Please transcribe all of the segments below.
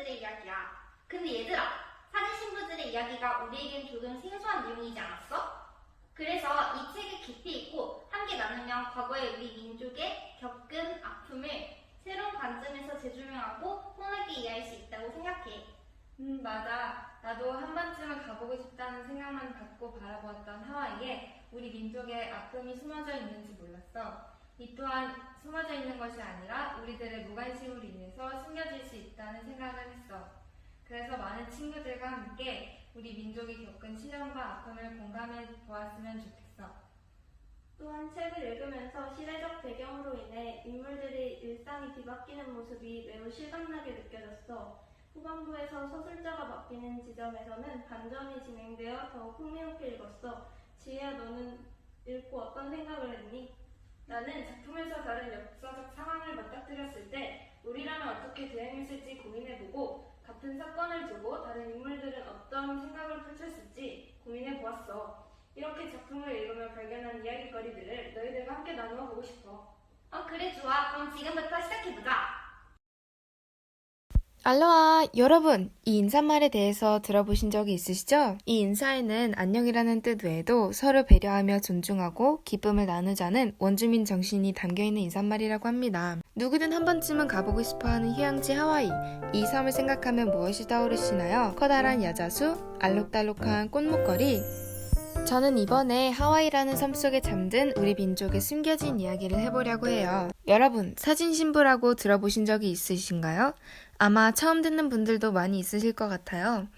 신부들의 이야기야. 근데 얘들아, 사진 신부들의 이야기가 우리에겐 조금 생소한 내용이지 않았어? 그래서 이 책을 깊이 읽고 함께 나누면 과거의 우리 민족의 겪은 아픔을 새로운 관점에서 재조명하고 폭넓게 이해할 수 있다고 생각해. 맞아. 나도 한 번쯤은 가보고 싶다는 생각만 갖고 바라보았던 하와이에 우리 민족의 아픔이 숨어져 있는지 몰랐어. 이 또한 숨어져 있는 것이 아니라 우리들의 무관심으로 인해서 숨겨질 수 있다는 생각을 했어. 그래서 많은 친구들과 함께 우리 민족이 겪은 시련과 아픔을 공감해 보았으면 좋겠어. 또한 책을 읽으면서 시대적 배경으로 인해 인물들의 일상이 뒤바뀌는 모습이 매우 실감나게 느껴졌어. 후반부에서 서술자가 바뀌는 지점에서는 반전이 진행되어 더욱 흥미롭게 읽었어. 지혜야, 너는 읽고 어떤 생각을 했니? 나는 작품에서 다른 역사적 상황을 맞닥뜨렸을 때 우리라면 어떻게 대응했을지 고민해보고 같은 사건을 두고 다른 인물들은 어떤 생각을 펼쳤을지 고민해보았어. 이렇게 작품을 읽으며 발견한 이야기거리들을 너희들과 함께 나누어 보고 싶어. 그래, 좋아. 그럼 지금부터 시작해보자. 알로하! 여러분! 이 인사말에 대해서 들어보신 적이 있으시죠? 이 인사에는 안녕이라는 뜻 외에도 서로 배려하며 존중하고 기쁨을 나누자는 원주민 정신이 담겨있는 인사말이라고 합니다. 누구든 한 번쯤은 가보고 싶어하는 휴양지 하와이. 이 섬을 생각하면 무엇이 떠오르시나요? 커다란 야자수, 알록달록한 꽃목걸이. 저는 이번에 하와이라는 섬 속에 잠든 우리 민족의 숨겨진 이야기를 해보려고 해요. 여러분, 사진신부라고 들어보신 적이 있으신가요? 아마 처음 듣는 분들도 많이 있으실 것 같아요.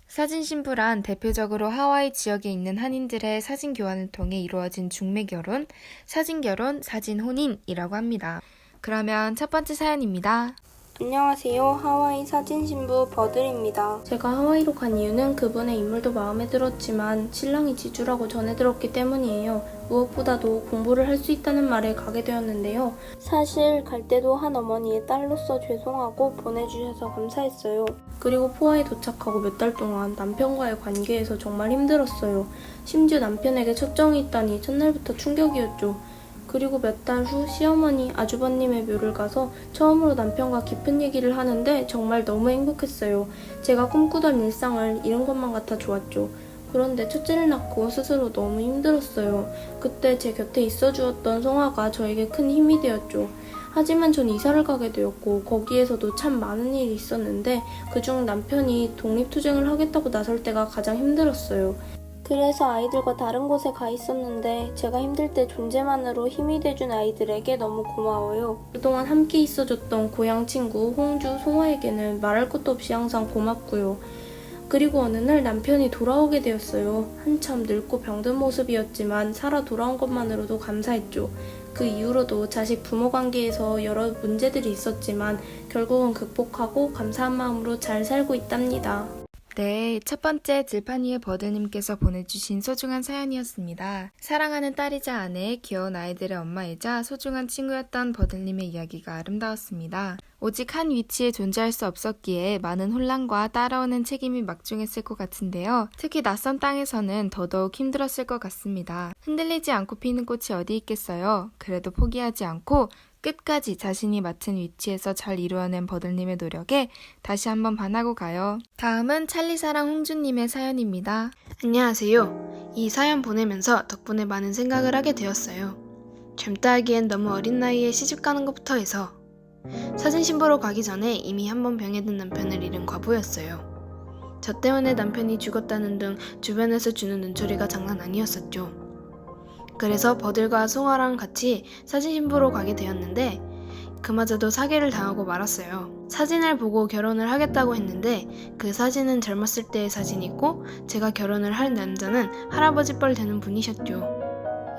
사진신부란 대표적으로 하와이 지역에 있는 한인들의 사진 교환을 통해 이루어진 중매결혼, 사진결혼, 사진혼인이라고 합니다. 그러면 첫 번째 사연입니다. 안녕하세요. 하와이 사진신부 버들입니다. 제가 하와이로 간 이유는 그분의 인물도 마음에 들었지만 신랑이 지주라고 전해 들었기 때문이에요. 무엇보다도 공부를 할 수 있다는 말에 가게 되었는데요. 사실 갈 때도 한 어머니의 딸로서 죄송하고 보내주셔서 감사했어요. 그리고 포화에 도착하고 몇 달 동안 남편과의 관계에서 정말 힘들었어요. 심지어 남편에게 첫정이 있다니 첫날부터 충격이었죠. 그리고 몇 달 후 시어머니, 아주버님의 묘를 가서 처음으로 남편과 깊은 얘기를 하는데 정말 너무 행복했어요. 제가 꿈꾸던 일상을 이룬 것만 같아 좋았죠. 그런데 첫째를 낳고 스스로 너무 힘들었어요. 그때 제 곁에 있어 주었던 송아가 저에게 큰 힘이 되었죠. 하지만 전 이사를 가게 되었고 거기에서도 참 많은 일이 있었는데 그중 남편이 독립투쟁을 하겠다고 나설 때가 가장 힘들었어요. 그래서 아이들과 다른 곳에 가 있었는데 제가 힘들 때 존재만으로 힘이 돼준 아이들에게 너무 고마워요. 그동안 함께 있어줬던 고향 친구 홍주, 송화에게는 말할 것도 없이 항상 고맙고요. 그리고 어느 날 남편이 돌아오게 되었어요. 한참 늙고 병든 모습이었지만 살아 돌아온 것만으로도 감사했죠. 그 이후로도 자식 부모 관계에서 여러 문제들이 있었지만 결국은 극복하고 감사한 마음으로 잘 살고 있답니다. 네, 첫 번째 들판위의 버드님께서 보내주신 소중한 사연이었습니다. 사랑하는 딸이자 아내, 귀여운 아이들의 엄마이자 소중한 친구였던 버들님의 이야기가 아름다웠습니다. 오직 한 위치에 존재할 수 없었기에 많은 혼란과 따라오는 책임이 막중했을 것 같은데요. 특히 낯선 땅에서는 더더욱 힘들었을 것 같습니다. 흔들리지 않고 피는 꽃이 어디 있겠어요. 그래도 포기하지 않고 끝까지 자신이 맡은 위치에서 잘 이루어낸 버들님의 노력에 다시 한번 반하고 가요. 다음은 찰리사랑 홍주님의 사연입니다. 안녕하세요. 이 사연 보내면서 덕분에 많은 생각을 하게 되었어요. 젊다 하기엔 너무 어린 나이에 시집가는 것부터 해서 사진신부로 가기 전에 이미 한 번 병에 든 남편을 잃은 과부였어요. 저 때문에 남편이 죽었다는 등 주변에서 주는 눈초리가 장난 아니었었죠. 그래서 버들과 송아랑 같이 사진신부로 가게 되었는데 그마저도 사기를 당하고 말았어요. 사진을 보고 결혼을 하겠다고 했는데 그 사진은 젊었을 때의 사진이고 제가 결혼을 할 남자는 할아버지 뻘 되는 분이셨죠.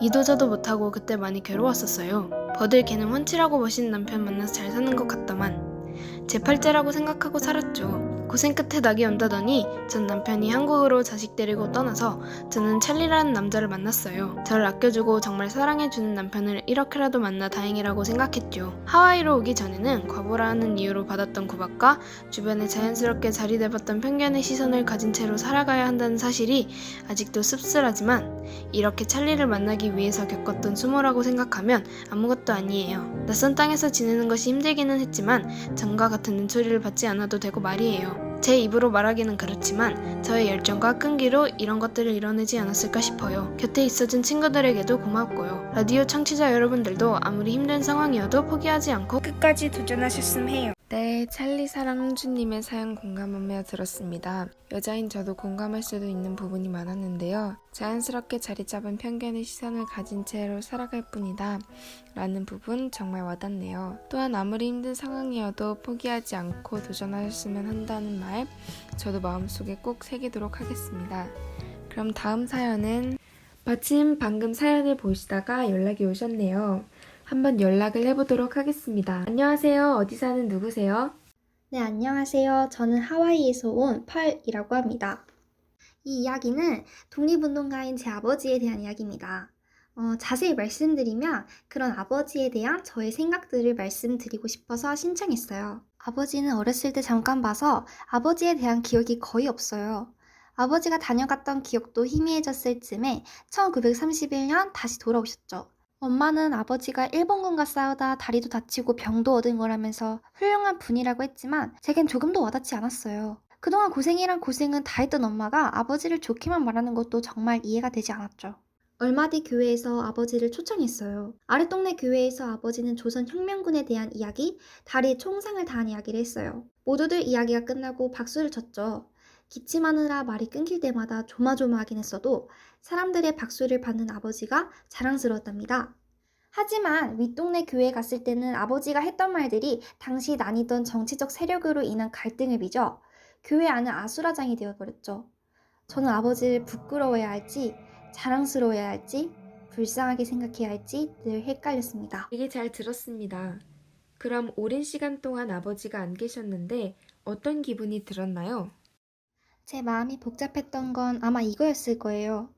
이도저도 못하고 그때 많이 괴로웠었어요. 버들 걔는 훤칠하고 멋있는 남편 만나서 잘 사는 것 같다만 제 팔자라고 생각하고 살았죠. 고생 끝에 낙이 온다더니 전 남편이 한국으로 자식 데리고 떠나서 저는 찰리라는 남자를 만났어요. 저를 아껴주고 정말 사랑해주는 남편을 이렇게라도 만나 다행이라고 생각했죠. 하와이로 오기 전에는 과보라는 이유로 받았던 구박과 주변에 자연스럽게 자리잡았던 편견의 시선을 가진 채로 살아가야 한다는 사실이 아직도 씁쓸하지만 이렇게 찰리를 만나기 위해서 겪었던 수모라고 생각하면 아무것도 아니에요. 낯선 땅에서 지내는 것이 힘들기는 했지만 전과 같은 눈초리를 받지 않아도 되고 말이에요. 제 입으로 말하기는 그렇지만 저의 열정과 끈기로 이런 것들을 이뤄내지 않았을까 싶어요. 곁에 있어준 친구들에게도 고맙고요. 라디오 청취자 여러분들도 아무리 힘든 상황이어도 포기하지 않고 끝까지 도전하셨음 해요. 네, 찰리 사랑 홍주님의 사연 공감하며 들었습니다. 여자인 저도 공감할 수도 있는 부분이 많았는데요. 자연스럽게 자리 잡은 편견의 시선을 가진 채로 살아갈 뿐이다 라는 부분 정말 와닿네요. 또한 아무리 힘든 상황이어도 포기하지 않고 도전하셨으면 한다는 말 저도 마음속에 꼭 새기도록 하겠습니다. 그럼 다음 사연은 마침 방금 사연을 보시다가 연락이 오셨네요. 한번 연락을 해보도록 하겠습니다. 안녕하세요. 어디 사는 누구세요? 네, 안녕하세요. 저는 하와이에서 온 펄이라고 합니다. 이 이야기는 독립운동가인 제 아버지에 대한 이야기입니다. 자세히 말씀드리면 그런 아버지에 대한 저의 생각들을 말씀드리고 싶어서 신청했어요. 아버지는 어렸을 때 잠깐 봐서 아버지에 대한 기억이 거의 없어요. 아버지가 다녀갔던 기억도 희미해졌을 즈음에 1931년 다시 돌아오셨죠. 엄마는 아버지가 일본군과 싸우다 다리도 다치고 병도 얻은 거라면서 훌륭한 분이라고 했지만 제겐 조금도 와닿지 않았어요. 그동안 고생이란 고생은 다 했던 엄마가 아버지를 좋게만 말하는 것도 정말 이해가 되지 않았죠. 얼마 뒤 교회에서 아버지를 초청했어요. 아랫동네 교회에서 아버지는 조선혁명군에 대한 이야기, 다리에 총상을 다한 이야기를 했어요. 모두들 이야기가 끝나고 박수를 쳤죠. 기침하느라 말이 끊길 때마다 조마조마하긴 했어도 사람들의 박수를 받는 아버지가 자랑스러웠답니다. 하지만 윗동네 교회에 갔을 때는 아버지가 했던 말들이 당시 나뉘던 정치적 세력으로 인한 갈등을 빚어 교회 안은 아수라장이 되어버렸죠. 저는 아버지를 부끄러워해야 할지 자랑스러워해야 할지 불쌍하게 생각해야 할지 늘 헷갈렸습니다. 되게 잘 들었습니다. 그럼 오랜 시간 동안 아버지가 안 계셨는데 어떤 기분이 들었나요? 제 마음이 복잡했던 건 아마 이거였을 거예요.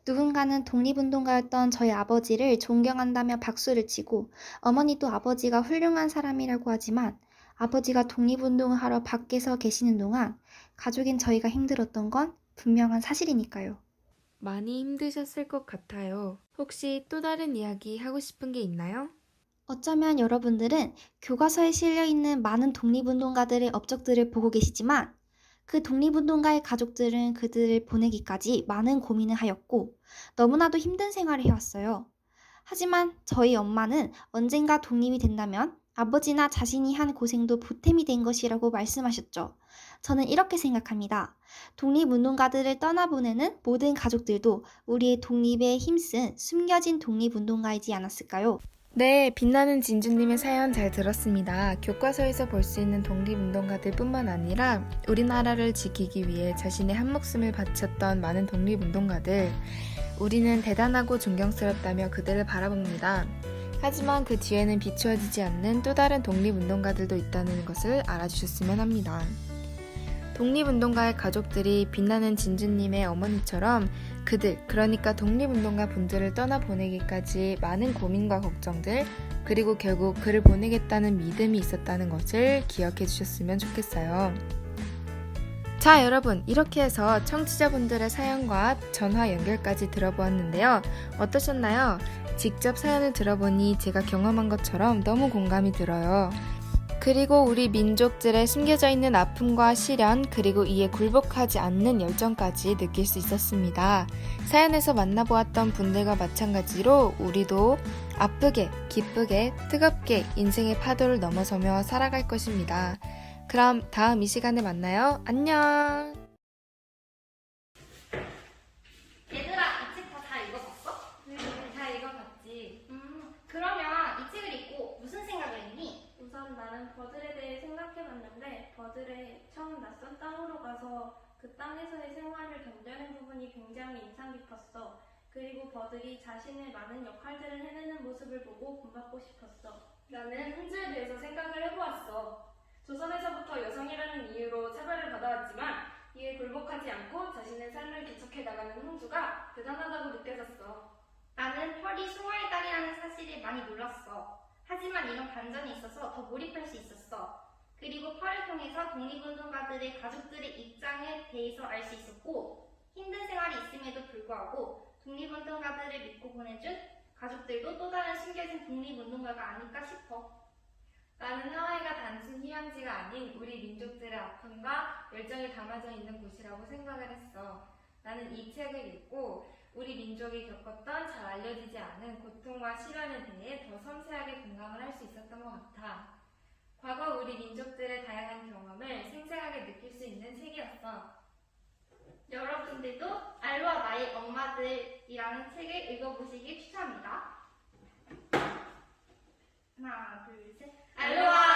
누군가는 독립운동가였던 저희 아버지를 존경한다며 박수를 치고 어머니도 아버지가 훌륭한 사람이라고 하지만 아버지가 독립운동을 하러 밖에서 계시는 동안 가족인 저희가 힘들었던 건 분명한 사실이니까요. 많이 힘드셨을 것 같아요. 혹시 또 다른 이야기 하고 싶은 게 있나요? 어쩌면 여러분들은 교과서에 실려있는 많은 독립운동가들의 업적들을 보고 계시지만 그 독립운동가의 가족들은 그들을 보내기까지 많은 고민을 하였고 너무나도 힘든 생활을 해왔어요. 하지만 저희 엄마는 언젠가 독립이 된다면 아버지나 자신이 한 고생도 보탬이 된 것이라고 말씀하셨죠. 저는 이렇게 생각합니다. 독립운동가들을 떠나보내는 모든 가족들도 우리의 독립에 힘쓴 숨겨진 독립운동가이지 않았을까요? 네, 빛나는 진주님의 사연 잘 들었습니다. 교과서에서 볼 수 있는 독립운동가들 뿐만 아니라 우리나라를 지키기 위해 자신의 한목숨을 바쳤던 많은 독립운동가들, 우리는 대단하고 존경스럽다며 그들을 바라봅니다. 하지만 그 뒤에는 비추어지지 않는 또 다른 독립운동가들도 있다는 것을 알아주셨으면 합니다. 독립운동가의 가족들이 빛나는 진주님의 어머니처럼 그들, 그러니까 독립운동가 분들을 떠나보내기까지 많은 고민과 걱정들, 그리고 결국 그를 보내겠다는 믿음이 있었다는 것을 기억해 주셨으면 좋겠어요. 자, 여러분, 이렇게 해서 청취자분들의 사연과 전화 연결까지 들어보았는데요. 어떠셨나요? 직접 사연을 들어보니 제가 경험한 것처럼 너무 공감이 들어요. 그리고 우리 민족들의 숨겨져 있는 아픔과 시련, 그리고 이에 굴복하지 않는 열정까지 느낄 수 있었습니다. 사연에서 만나보았던 분들과 마찬가지로 우리도 아프게, 기쁘게, 뜨겁게 인생의 파도를 넘어서며 살아갈 것입니다. 그럼 다음 이 시간에 만나요. 안녕! 얘들아, 이 책 다 잘 읽어봤어? 잘 읽어봤지. 그러면 이 책을 읽고 무슨 생각을 했니? 우선 나는 버들에 대해 생각해봤는데 버들의 처음 낯선 땅으로 가서 그 땅에서의 생활을 견뎌낸 부분이 굉장히 인상 깊었어. 그리고 버들이 자신의 많은 역할들을 해내는 모습을 보고 본받고 싶었어. 나는 홍주에 대해서 생각을 해보았어. 조선에서부터 여성이라는 이유로 차별을 받아왔지만 이에 굴복하지 않고 자신의 삶을 개척해 나가는 홍주가 대단하다고 느껴졌어. 나는 펄이 숭어의 딸이라는 사실을 많이 몰랐어. 하지만 이런 반전이 있어서 더 몰입할 수 있었어. 그리고 펄을 통해서 독립운동가들의 가족들의 입장에 대해서 알 수 있었고, 힘든 생활이 있음에도 불구하고 독립운동가들을 믿고 보내준 가족들도 또 다른 숨겨진 독립운동가가 아닐까 싶어. 나는 하와이가 단순 휴양지가 아닌 우리 민족들의 아픔과 열정이 담아져 있는 곳이라고 생각을 했어. 나는 이 책을 읽고 우리 민족이 겪었던 잘 알려지지 않은 고통과 시련에 대해 더 섬세하게 공감을 할 수 있었던 것 같아. 과거 우리 민족들의 다양한 경험을 생생하게 느낄 수 있는 책이었어. 여러분들도 알로와 나의 엄마들이라는 책을 읽어보시길 추천합니다. 하나, 둘, 셋. 알로하!